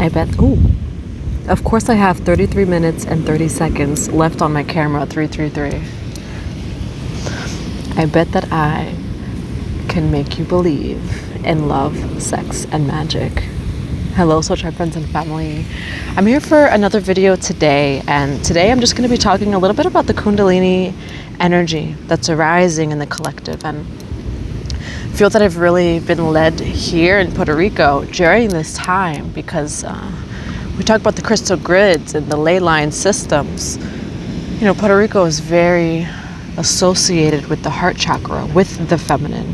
I bet, of course I have 33 minutes and 30 seconds left on my camera, 333. I bet that I can make you believe in love, sex, and magic. Hello, Soul Tribe friends and family. I'm here for another video today, and today I'm just going to be talking a little bit about the Kundalini energy that's arising in the collective, and I feel that I've really been led here in Puerto Rico during this time because we talk about the crystal grids and the ley line systems. You know, Puerto Rico is very associated with the heart chakra, with the feminine,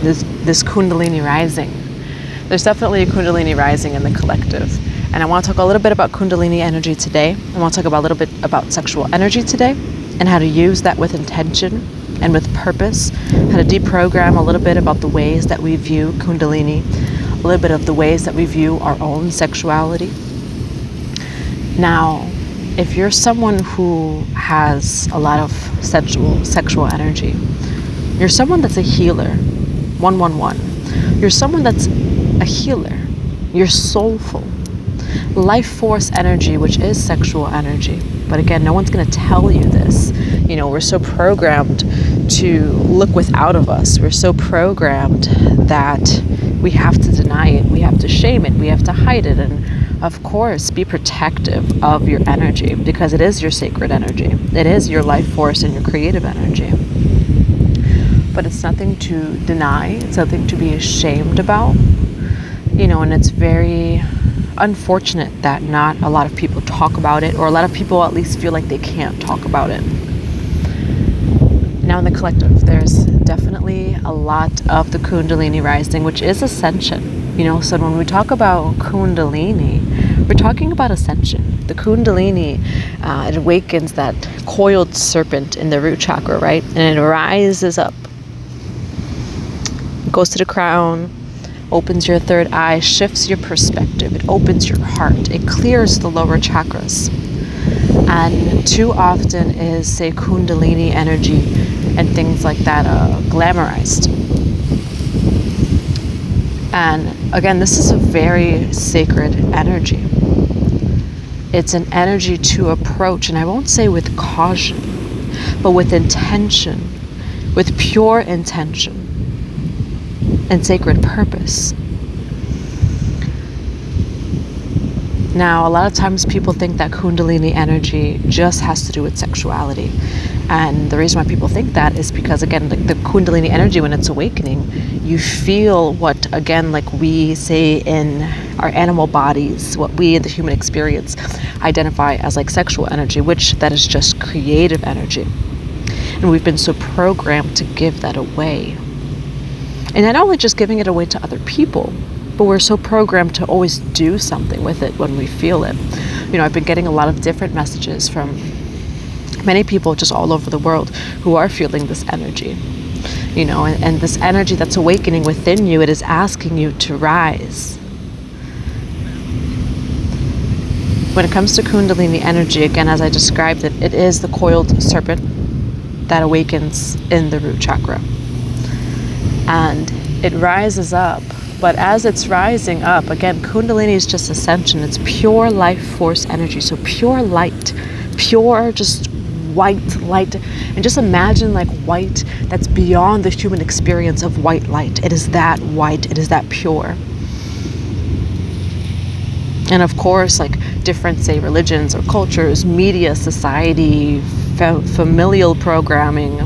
this Kundalini rising. There's definitely a Kundalini rising in the collective. And I want to talk a little bit about Kundalini energy today. I want to talk about a little bit about sexual energy today and how to use that with intention and with purpose, how to deprogram a little bit about the ways that we view Kundalini, a little bit of the ways that we view our own sexuality. Now, if you're someone who has a lot of sexual energy, you're someone that's a healer, 111. You're someone that's a healer. You're soulful. Life force energy, which is sexual energy. But again, no one's going to tell you this. You know, we're so programmed to look without of us. We're so programmed that we have to deny it. We have to shame it. We have to hide it. And of course, be protective of your energy because it is your sacred energy. It is your life force and your creative energy. But it's nothing to deny. It's nothing to be ashamed about. You know, and it's very unfortunate that not a lot of people talk about it, or a lot of people at least feel like they can't talk about it. Now in the collective, there's definitely a lot of the Kundalini rising, which is Ascension. You know, so when we talk about Kundalini, we're talking about Ascension. The Kundalini, it awakens that coiled serpent in the root chakra, right? And it rises up, goes to the crown, opens your third eye, shifts your perspective, it opens your heart, it clears the lower chakras. And too often is, say, Kundalini energy and things like that glamorized. And again, this is a very sacred energy. It's an energy to approach, and I won't say with caution, but with intention, with pure intention and sacred purpose. Now, a lot of times people think that Kundalini energy just has to do with sexuality. And the reason why people think that is because, again, the Kundalini energy, when it's awakening, you feel what, again, like we say in our animal bodies, what we in the human experience identify as like sexual energy, which that is just creative energy. And we've been so programmed to give that away. And not only just giving it away to other people, but we're so programmed to always do something with it when we feel it. You know, I've been getting a lot of different messages from many people just all over the world who are feeling this energy. You know, and this energy that's awakening within you, it is asking you to rise. When it comes to Kundalini energy, again, as I described it, it is the coiled serpent that awakens in the root chakra. And it rises up, but as it's rising up, again, Kundalini is just Ascension. It's pure life force energy, so pure light, pure just white light. And just imagine like white that's beyond the human experience of white light. It is that white, it is that pure. And of course, like different, say, religions or cultures, media, society, familial programming,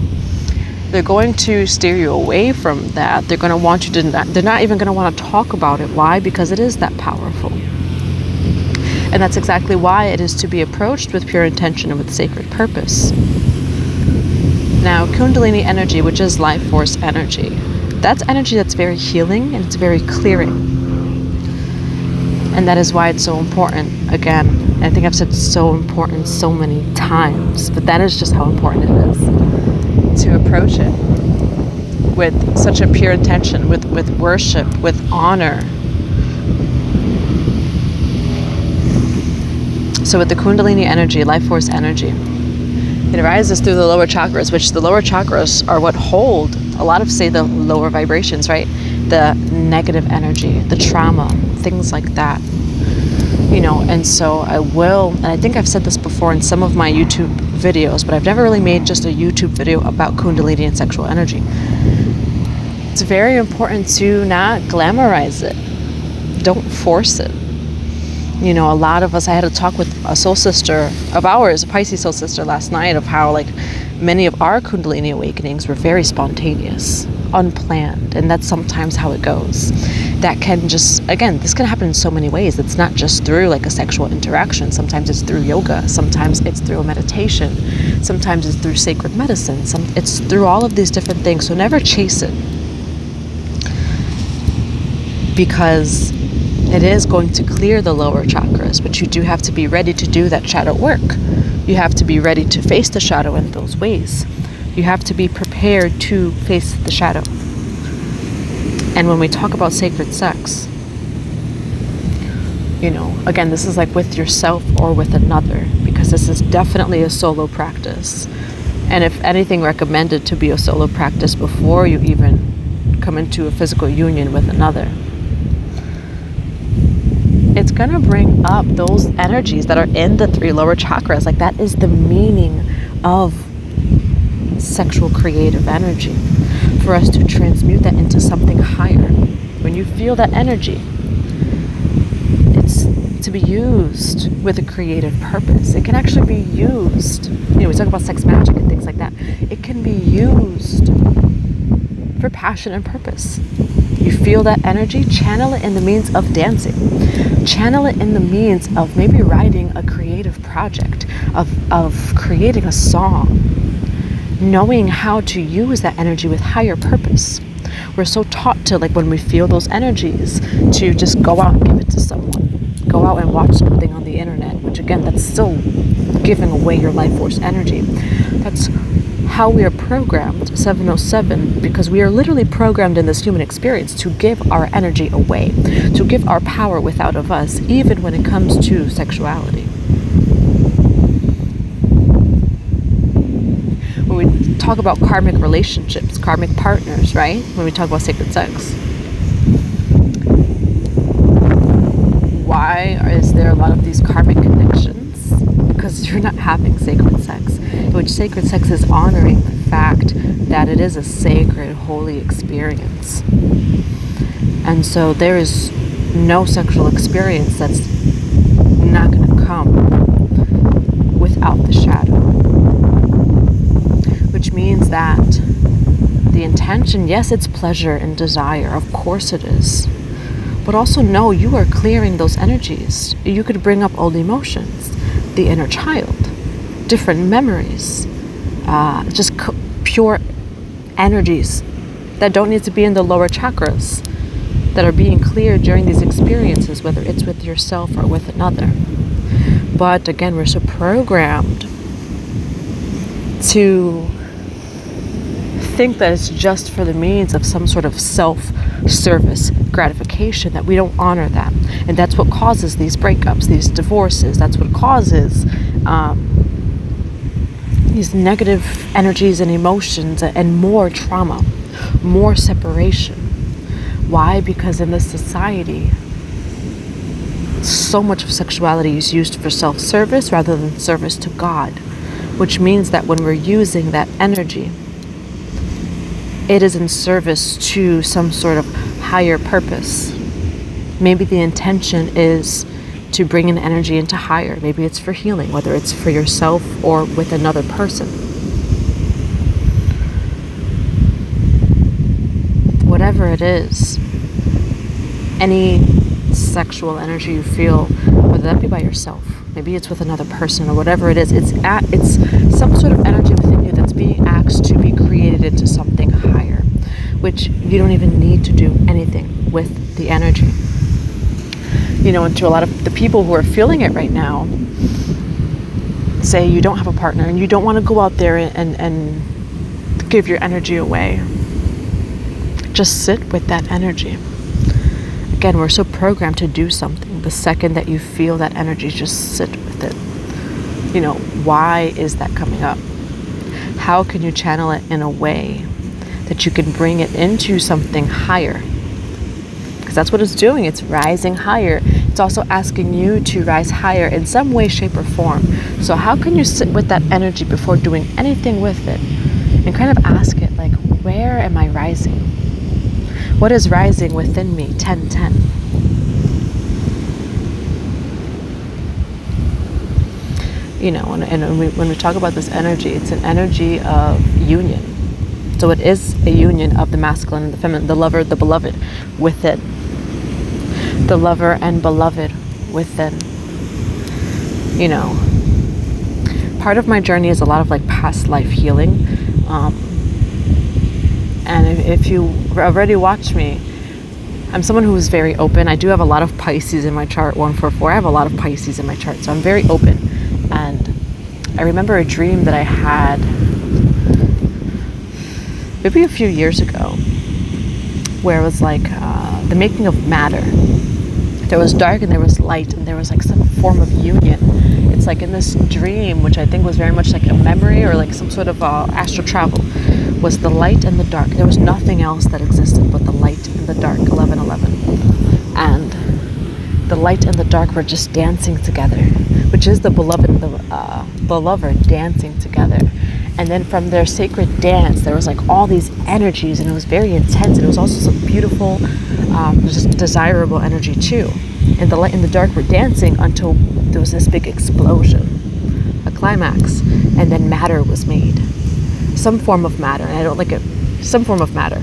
they're going to steer you away from that. They're going to want you to, they're not even going to want to talk about it. Why? Because it is that powerful. And that's exactly why it is to be approached with pure intention and with sacred purpose. Now, Kundalini energy, which is life force energy, that's energy that's very healing and it's very clearing. And that is why it's so important. Again, I think I've said so important so many times, but that is just how important it is to approach it with such a pure intention, with worship, with honor. So with the Kundalini energy, life force energy, it arises through the lower chakras, which the lower chakras are what hold a lot of, say, the lower vibrations, right? The negative energy, the trauma, things like that. And so I will, and I think I've said this before in some of my YouTube videos, but I've never really made just a YouTube video about Kundalini and sexual energy. It's very important to not glamorize it. Don't force it. A lot of us, I had a talk with a soul sister of ours, a Pisces soul sister last night, of how many of our Kundalini awakenings were very spontaneous, unplanned, and that's sometimes how it goes. That can just, again, this can happen in so many ways. It's not just through a sexual interaction. Sometimes it's through yoga. Sometimes it's through a meditation. Sometimes it's through sacred medicine. It's through all of these different things. So never chase it, because it is going to clear the lower chakras, but you do have to be ready to do that shadow work. You have to be ready to face the shadow in those ways. You have to be prepared to face the shadow. And when we talk about sacred sex, again, this is with yourself or with another, because this is definitely a solo practice. And if anything, recommended to be a solo practice before you even come into a physical union with another. It's going to bring up those energies that are in the 3 lower chakras. That is the meaning of sexual creative energy, for us to transmute that into something higher. When you feel that energy, it's to be used with a creative purpose. It can actually be used, we talk about sex magic and things like that. It can be used for passion and purpose. You feel that energy, channel it in the means of dancing. Channel it in the means of maybe writing a creative project, of creating a song, knowing how to use that energy with higher purpose. We're so taught to, when we feel those energies, to just go out and give it to someone. Go out and watch something on the internet, which again, that's still giving away your life force energy. That's how we are programmed, 707, because we are literally programmed in this human experience to give our energy away, to give our power without of us, even when it comes to sexuality. When we talk about karmic relationships, karmic partners, right? When we talk about sacred sex, why is there a lot of these karmic connections? Because you're not having sacred sex, which sacred sex is honoring the fact that it is a sacred, holy experience. And so there is no sexual experience that's not going to come without the shadow. Which means that the intention, yes, it's pleasure and desire, of course it is. But also know you are clearing those energies. You could bring up old emotions, the inner child, different memories, just pure energies that don't need to be in the lower chakras, that are being cleared during these experiences, whether it's with yourself or with another. But again, we're so programmed to think that it's just for the means of some sort of self-service gratification, that we don't honor that. And that's what causes these breakups, these divorces. That's what causes these negative energies and emotions and more trauma, more separation. Why? Because in this society, so much of sexuality is used for self-service rather than service to God, which means that when we're using that energy, it is in service to some sort of higher purpose. Maybe the intention is to bring an energy into higher. Maybe it's for healing, whether it's for yourself or with another person. Whatever it is, any sexual energy you feel, whether that be by yourself, maybe it's with another person or whatever it is, it's some sort of energy within you that's being asked to be created into something higher, which you don't even need to do anything with the energy. And to a lot of the people who are feeling it right now, say you don't have a partner and you don't want to go out there and give your energy away. Just sit with that energy. Again, we're so programmed to do something. The second that you feel that energy, just sit with it. Why is that coming up? How can you channel it in a way that you can bring it into something higher? Because that's what it's doing. It's rising higher. it's also asking you to rise higher in some way, shape, or form. So how can you sit with that energy before doing anything with it and kind of ask it, like, where am I rising? What is rising within me? 10-10. You know, and when we talk about this energy, it's an energy of union. So it is a union of the masculine and the feminine, the lover, the beloved within. The lover and beloved within. You know, part of my journey is a lot of like past life healing. And if you already watch me, I'm someone who is very open. I do have a lot of Pisces in my chart, 144. I have a lot of Pisces in my chart, so I'm very open. And I remember a dream that I had maybe a few years ago, where it was like the making of matter. There was dark and there was light, and there was like some form of union. It's like in this dream, which I think was very much like a memory or like some sort of astral travel, was the light and the dark. There was nothing else that existed but the light and the dark, 11:11. And the light and the dark were just dancing together, which is the beloved and the lover dancing together. And then from their sacred dance, there was like all these energies, and it was very intense. And it was also some beautiful, just desirable energy too. And the light and the dark were dancing until there was this big explosion, a climax, and then matter was made. Some form of matter, and I don't like it, some form of matter.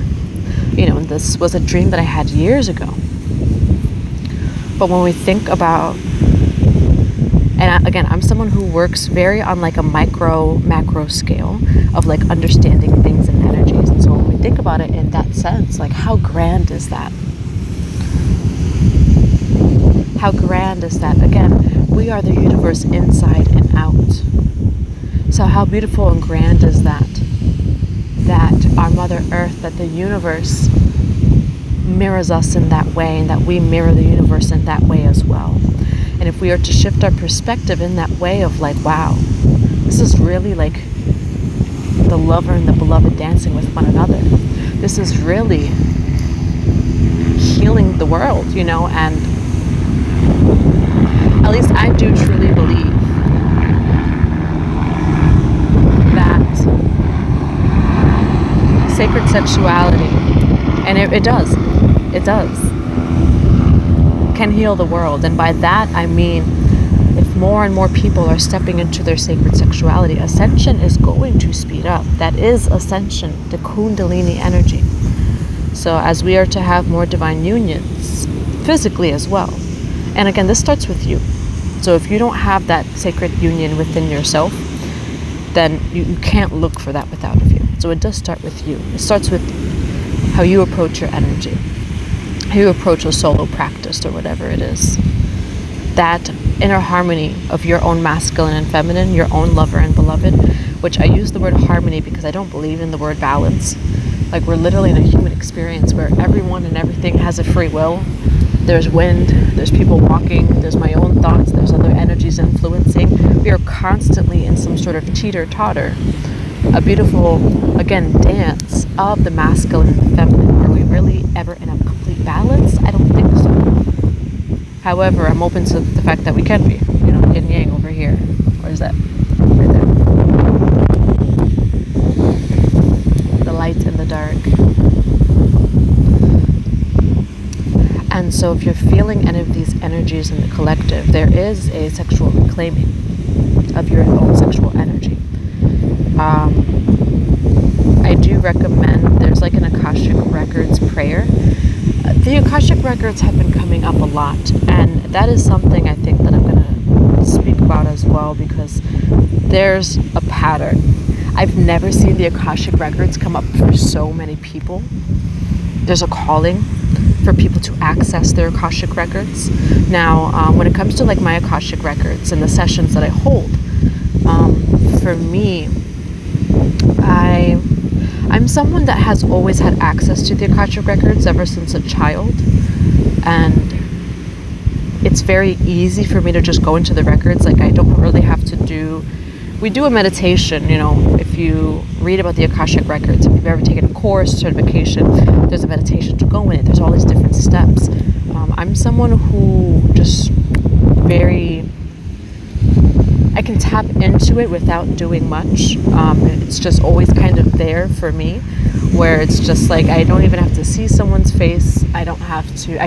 You know, and this was a dream that I had years ago. But when we think about, and again, I'm someone who works very on like a macro scale of like understanding things and energies. And so when we think about it in that sense, like how grand is that? How grand is that? Again, we are the universe inside and out. So how beautiful and grand is that? That our Mother Earth, that the universe mirrors us in that way, and that we mirror the universe in that way as well. And if we are to shift our perspective in that way of like, wow, this is really like the lover and the beloved dancing with one another. This is really healing the world, you know, and at least I do truly believe that sacred sexuality, and it does, can heal the world. And by that I mean, if more and more people are stepping into their sacred sexuality, ascension is going to speed up. That is ascension, the Kundalini energy. So as we are to have more divine unions, physically as well. And again, this starts with you. So if you don't have that sacred union within yourself, then you can't look for that without of you. So it does start with you. It starts with how you approach your energy, how you approach a solo practice or whatever it is. That inner harmony of your own masculine and feminine, your own lover and beloved, which I use the word harmony because I don't believe in the word balance. Like, we're literally in a human experience where everyone and everything has a free will. There's wind, there's people walking, there's my own thoughts, there's other energies influencing. We are constantly in some sort of teeter-totter. A beautiful, again, dance of the masculine and the feminine. Are we really ever in a complete balance? I don't think so. However, I'm open to the fact that we can be, you know, yin yang over here. Or is that right there? The light and the dark. And so if you're feeling any of these energies in the collective, there is a sexual reclaiming of your own sexual energy. I do recommend, there's like an Akashic Records prayer. The Akashic Records have been coming up a lot, and that is something I think that I'm going to speak about as well, because there's a pattern. I've never seen the Akashic Records come up for so many people. There's a calling for people to access their Akashic Records. Now, when it comes to like my Akashic Records and the sessions that I hold, for me, I'm someone that has always had access to the Akashic Records ever since a child, and it's very easy for me to just go into the records. Like, I don't really have to we do a meditation, you know. If you read about the Akashic Records, if you've ever taken a course, certification, there's a meditation to go in it. There's all these different steps. I'm someone who just I can tap into it without doing much. It's just always kind of there for me, where it's just like I don't even have to see someone's face. I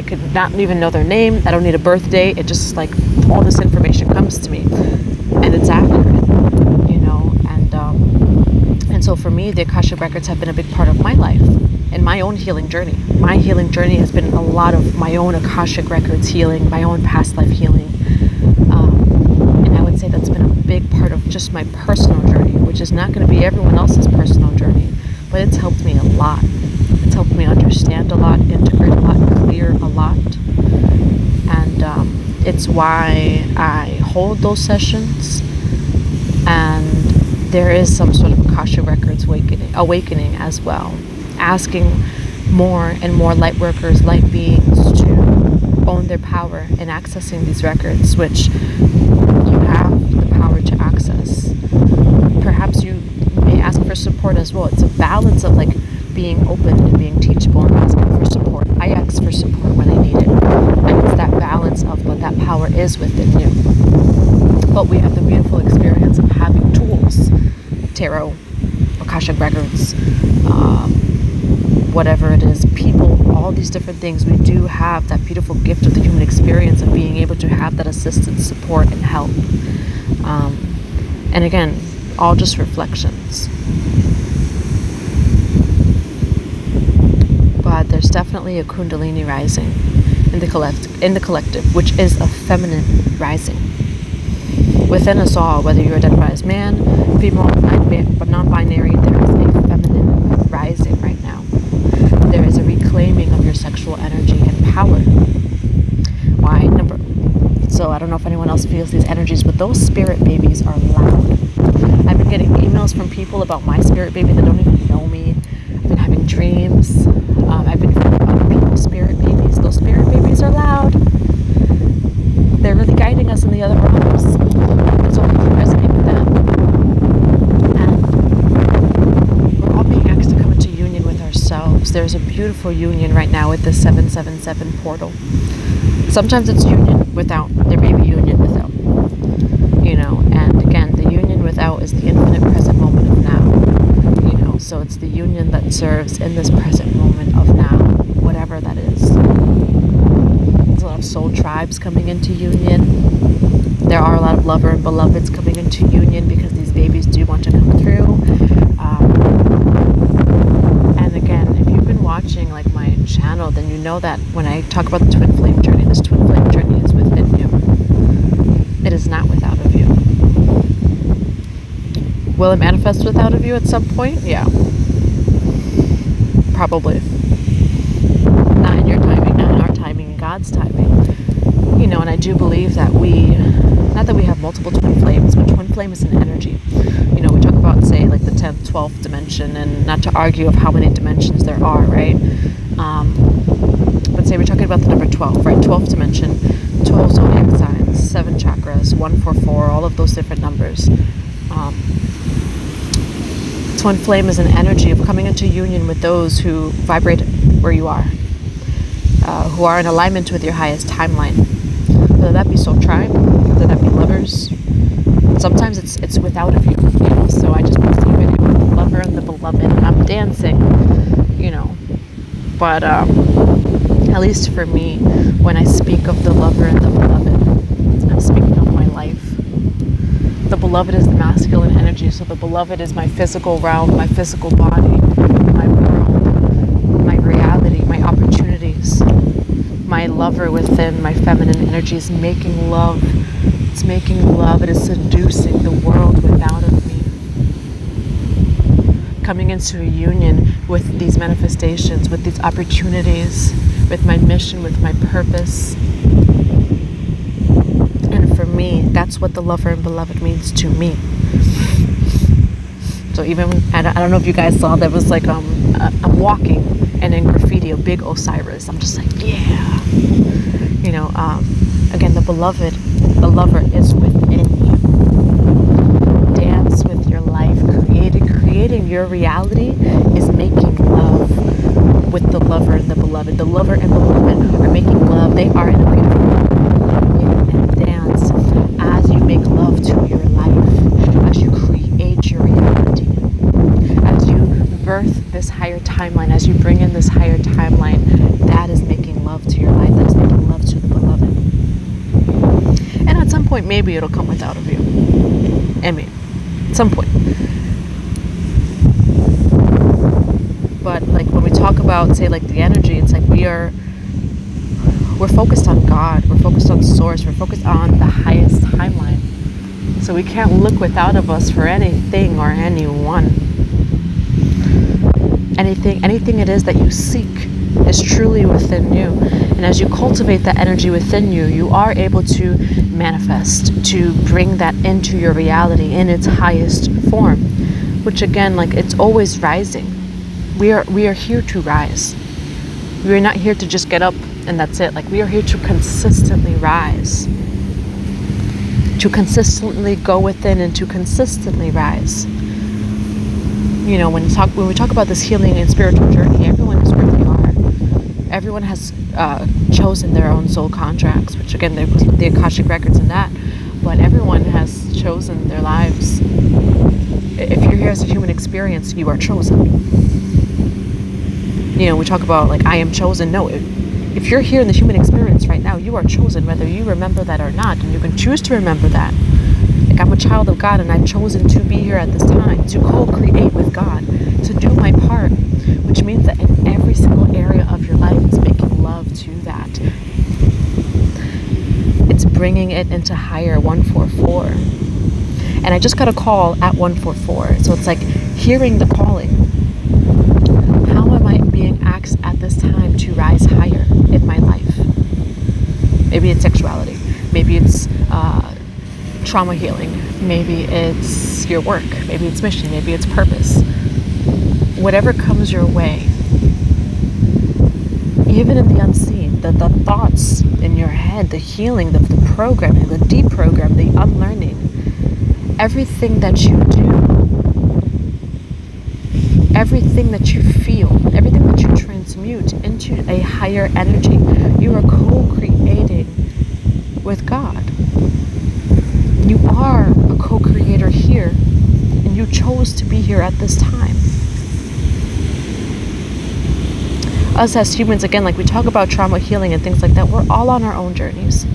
could not even know their name. I don't need a birth date. It just like all this information comes to me and it's accurate, and so for me, the Akashic Records have been a big part of my life and my own healing journey. My healing journey has been a lot of my own Akashic Records healing, my own past life healing. And I would say that's been a big part of just my personal journey, which is not going to be everyone else's personal journey, but it's helped me a lot. It's helped me understand a lot, integrate a lot, clear a lot. And it's why I hold those sessions. And there is some sort of Akashic Records awakening as well, asking more and more light workers, light beings to own their power in accessing these records, which you have the power to access. Perhaps you may ask for support as well. It's a balance of like being open and being teachable and asking for support. I ask for support when I need it, and it's that balance of what that power is within you. But we have the beautiful experience of having tools, tarot, Akashic Records, whatever it is, people, all these different things. We do have that beautiful gift of the human experience of being able to have that assistance, support, and help. And again, all just reflections. But there's definitely a Kundalini rising in the collective, which is a feminine rising within us all. Whether you identify as man, female, but non-binary, there is a feminine rising right now. There is a reclaiming of your sexual energy and power. So I don't know if anyone else feels these energies, but those spirit babies are loud. I've been getting emails from people about my spirit baby that don't even know me. I've been having dreams. I've been feeling other people's spirit babies. Those spirit babies are loud. They're really guiding us in the other realms. So we can resonate with them. And we're all being asked to come into union with ourselves. There's a beautiful union right now with the 777 portal. Sometimes it's union without. There may be union without. And again, the union without is the infinite present moment of now. So it's the union that serves in this present moment of now, whatever that is. There's a lot of soul tribes coming into union. There are a lot of lover and beloveds coming into union because these babies do want to come through. And again, if you've been watching like my channel, then you know that when I talk about the twin flame journey, this twin flame journey is within you. It is not without of you. Will it manifest without of you at some point? Yeah. Probably. Not in your timing, not in our timing, in God's timing. And I do believe that not that we have multiple twin flames, but twin flame is an energy. We talk about, say, like the 10th, 12th dimension, and not to argue of how many dimensions there are, right? But say we're talking about the number 12, right? 12th dimension, 12 zodiac signs, 7 chakras, 144, all of those different numbers. Twin flame is an energy of coming into union with those who vibrate where you are, who are in alignment with your highest timeline. Whether that be soul tribe, whether that be lovers. Sometimes it's without of you. So I just posted a video of the lover and the beloved, and I'm dancing, But at least for me, when I speak of the lover and the beloved, I'm speaking of my life. The beloved is the masculine energy, so the beloved is my physical realm, my physical body, my world, my reality, my opportunities. My lover within my feminine energy is making love. It's making love. It is seducing the world without of me. Coming into a union with these manifestations, with these opportunities, with my mission, with my purpose. And for me, that's what the lover and beloved means to me. So even, I don't know if you guys saw, there was like, I'm walking, and in graffiti, a big Osiris. I'm just like, yeah. Again, the beloved, the lover is within you. Dance with your life. Creating your reality is making love with the lover and the beloved. The lover and beloved are making love. They are in a beautiful rhythm and dance as you make love to your life, as you create your reality, as you birth this higher timeline, as you bring in this higher timeline. That is making love to your life. That is making love to the beloved. And at some point, maybe it'll come without of you. I mean, at some point. But like when we talk about, say, like the energy, it's like we're focused on God, we're focused on Source, we're focused on the highest timeline. So we can't look without of us for anything or anyone. Anything it is that you seek is truly within you. And as you cultivate that energy within you, you are able to manifest, to bring that into your reality in its highest form, which again, like it's always rising. We are here to rise. We are not here to just get up and that's it. Like we are here to consistently rise, to consistently go within and to consistently rise. You know, when we talk about this healing and spiritual journey, everyone is where they are. Everyone has chosen their own soul contracts, which again, the Akashic Records and that, but everyone has chosen their lives. If you're here as a human experience, you are chosen. You know, we talk about like, I am chosen. No, if you're here in the human experience right now, you are chosen, whether you remember that or not, and you can choose to remember that. Like I'm a child of God and I've chosen to be here at this time, to co-create with God, to do my part, which means that in every single area of your life, it's making love to that. It's bringing it into higher 144. And I just got a call at 144. So it's like hearing the calling. How am I being asked at this time to rise higher in my life? Maybe it's sexuality. Maybe it's trauma healing. Maybe it's your work. Maybe it's mission. Maybe it's purpose. Whatever comes your way, even in the unseen, the thoughts in your head, the healing, the programming, the deprogram, the unlearning, everything that you do, everything that you feel, everything that you transmute into a higher energy, you are co-creating with God. You are a co-creator here, and you chose to be here at this time. Us as humans, again, like we talk about trauma healing and things like that, we're all on our own journeys.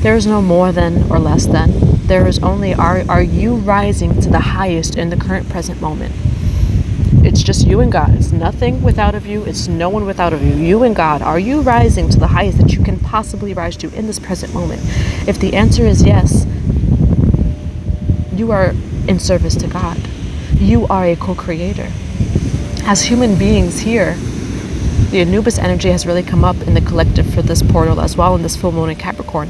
There is no more than or less than. There is only, are you rising to the highest in the current present moment? It's just you and God. It's nothing without of you. It's no one without of you. You and God. Are you rising to the highest that you can possibly rise to in this present moment? If the answer is yes, you are in service to God. You are a co-creator. As human beings here, the Anubis energy has really come up in the collective for this portal as well in this full moon in Capricorn.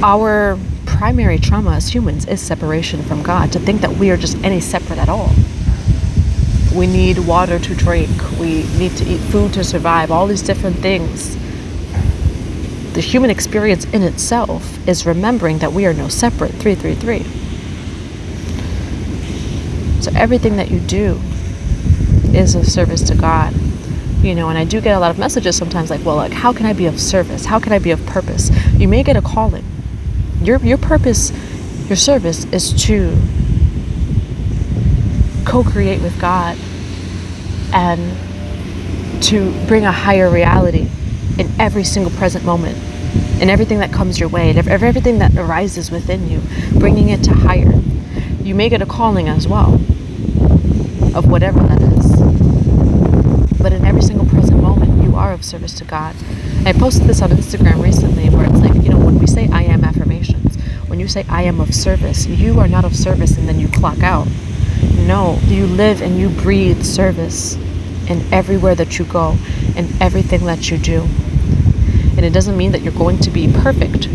Our primary trauma as humans is separation from God, to think that we are just any separate at all. We need water to drink. We need to eat food to survive, all these different things. The human experience in itself is remembering that we are no separate, 333. So everything that you do is of service to God. You know, and I do get a lot of messages sometimes like, well, like, how can I be of service? How can I be of purpose? You may get a calling. Your purpose, your service is to co-create with God and to bring a higher reality in every single present moment, in everything that comes your way, and everything that arises within you, bringing it to higher. You may get a calling as well, of whatever that is. But in every single present moment, you are of service to God. And I posted this on Instagram recently where it's like, you know, when we say I am affirmations, when you say I am of service, you are not of service and then you clock out. No, you live and you breathe service in everywhere that you go and everything that you do. And it doesn't mean that you're going to be perfect.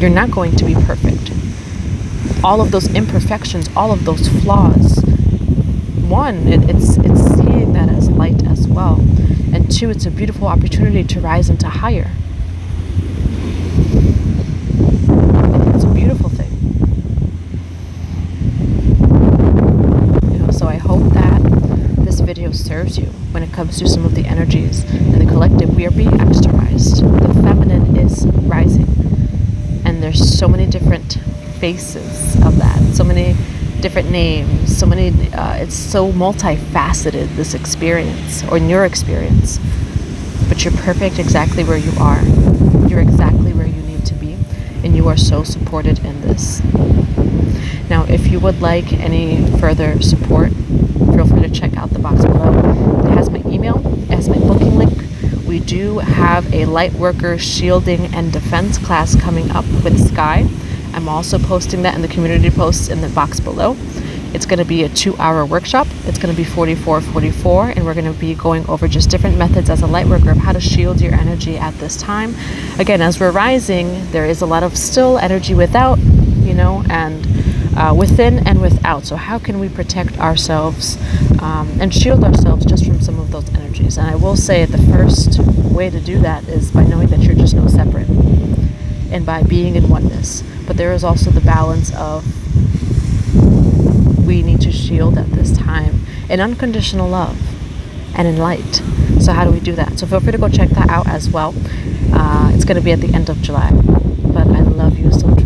You're not going to be perfect. All of those imperfections, all of those flaws, one, it's seeing that as light as well. And two, it's a beautiful opportunity to rise into higher. It's a beautiful thing. You know, so I hope that this comes to some of the energies in the collective, we are being exorcised. The feminine is rising. And there's so many different faces of that, so many different names, so many, it's so multifaceted, this experience, or your experience. But you're perfect exactly where you are. You're exactly where you need to be, and you are so supported in this. Now, if you would like any further support, feel free to check out the box below. It has my email, it has my booking link. We do have a Lightworker Shielding and Defense class coming up with Sky. I'm also posting that in the community posts in the box below. It's going to be a 2-hour workshop. It's going to be 4444, and we're going to be going over just different methods as a Lightworker of how to shield your energy at this time. Again, as we're rising, there is a lot of still energy without, and within and without. So how can we protect ourselves and shield ourselves just from some of those energies? And I will say the first way to do that is by knowing that you're just no separate, and by being in oneness. But there is also the balance of we need to shield at this time in unconditional love and in light. So how do we do that? So feel free to go check that out as well. It's going to be at the end of July. But I love you so much.